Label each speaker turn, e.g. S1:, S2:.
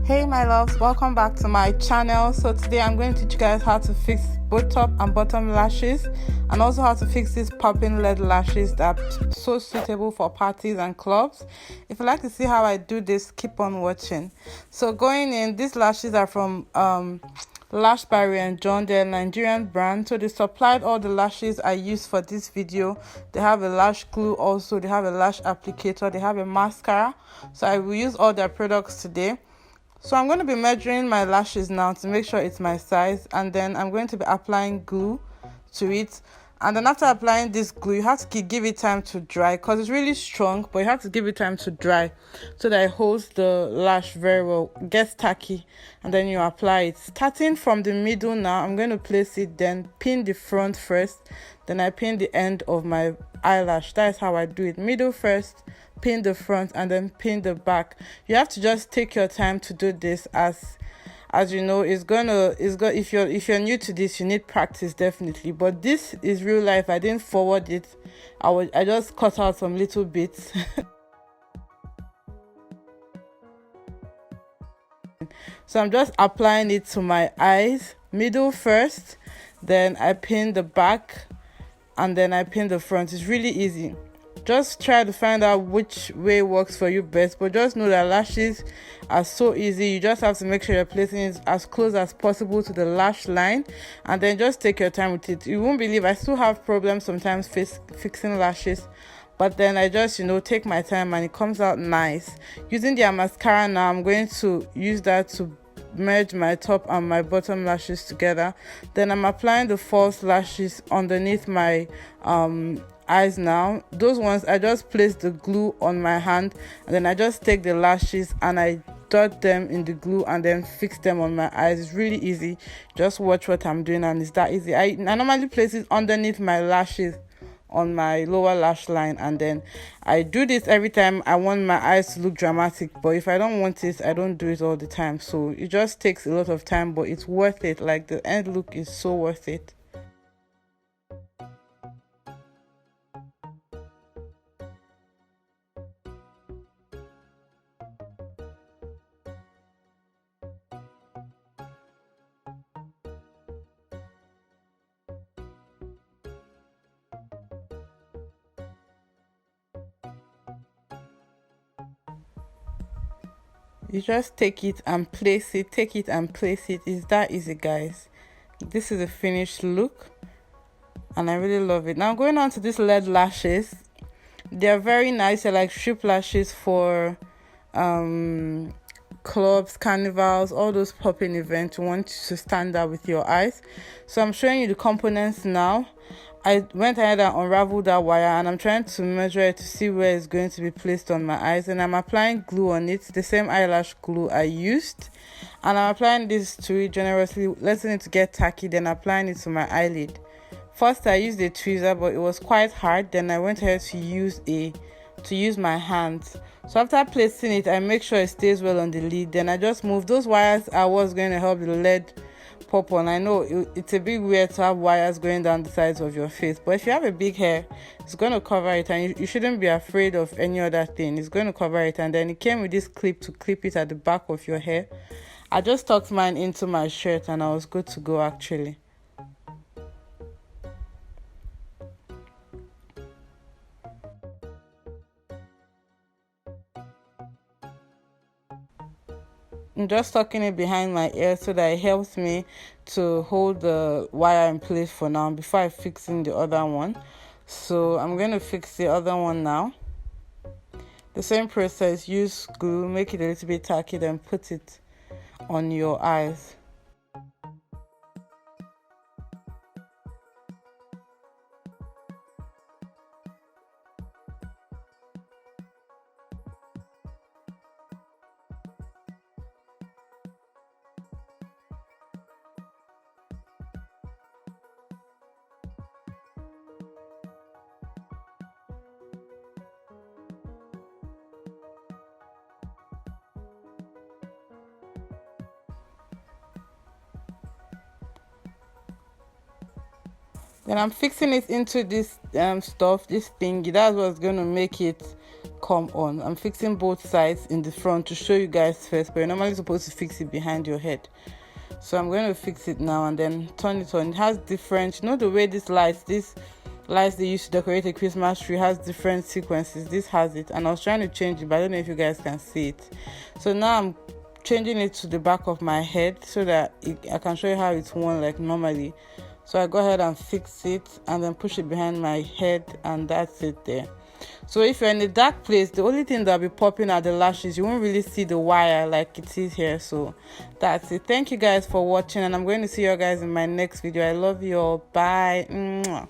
S1: Hey my loves, welcome back to my channel. So today I'm going to teach you guys how to fix both top and bottom lashes, and also how to fix these popping lead lashes that are so suitable for parties and clubs. If you'd like to see how I do this, keep on watching. So going in, these lashes are from Lash by RyanneJohn. They're a Nigerian brand, so they supplied all the lashes I used for this video. They have a lash glue, also they have a lash applicator, they have a mascara. So I will use all their products today. So I'm going to be measuring my lashes now to make sure it's my size, and then I'm going to be applying glue to it. And then after applying this glue, you have to give it time to dry because it's really strong, but you have to give it time to dry so that it holds the lash very well, gets tacky, and then you apply it. Starting from the middle now, I'm going to place it, then pin the front first, then I pin the end of my eyelash. That is how I do it. Middle first, pin the front, and then pin the back. You have to just take your time to do this, as you know, if you're new to this, you need practice definitely, but this is real life. I didn't forward it. I just cut out some little bits. So I'm just applying it to my eyes, middle first, then I pin the back, and then I pin the front. It's really easy. Just try to find out which way works for you best, but just know that lashes are so easy. You just have to make sure you're placing it as close as possible to the lash line, and then just take your time with it. You won't believe I still have problems sometimes fixing lashes, but then I just take my time and it comes out nice. Using their mascara now, I'm going to use that to merge my top and my bottom lashes together. Then I'm applying the false lashes underneath my eyes now. Those ones I just place the glue on my hand, and then I just take the lashes and I dot them in the glue and then fix them on my eyes. It's really easy. Just watch what I'm doing, and it's that easy. I normally place it underneath my lashes on my lower lash line, and then I do this every time I want my eyes to look dramatic. But if I don't want it, I don't do it all the time. So it just takes a lot of time, but it's worth it. Like, the end look is so worth it. You just take it and place it, take it and place it. It's that easy, guys. This is a finished look, and I really love it. Now going on to these lead lashes. They're very nice. They're like strip lashes for clubs, carnivals, all those popping events. You want to stand out with your eyes. So I'm showing you the components now. I went ahead and unraveled that wire, and I'm trying to measure it to see where it's going to be placed on my eyes, and I'm applying glue on it, the same eyelash glue I used, and I'm applying this to it generously, letting it get tacky, then applying it to my eyelid. First I used a tweezer, but it was quite hard. Then I went ahead to use my hands. So after placing it, I make sure it stays well on the lid. Then I just move those wires. I was going to help the lead pop on. I know it's a bit weird to have wires going down the sides of your face, but if you have a big hair, it's going to cover it, and you shouldn't be afraid of any other thing. It's going to cover it. And then it came with this clip to clip it at the back of your hair. I just tucked mine into my shirt, and I was good to go actually. I'm just tucking it behind my ear so that it helps me to hold the wire in place for now before I fix in the other one. So I'm going to fix the other one now. The same process. Use glue, make it a little bit tacky, then put it on your eyes. Then I'm fixing it into this stuff, this thingy. That's what's going to make it come on. I'm fixing both sides in the front to show you guys first, but you're normally supposed to fix it behind your head. So I'm going to fix it now and then turn it on. It has different, you know, the way these lights they used to decorate a Christmas tree has different sequences. This has it, and I was trying to change it, but I don't know if you guys can see it. So now I'm changing it to the back of my head so that I can show you how it's worn like normally. So I go ahead and fix it and then push it behind my head, and that's it there. So if you're in a dark place, the only thing that'll be popping are the lashes. You won't really see the wire like it is here. So that's it. Thank you guys for watching, and I'm going to see you guys in my next video. I love you all. Bye. Mwah.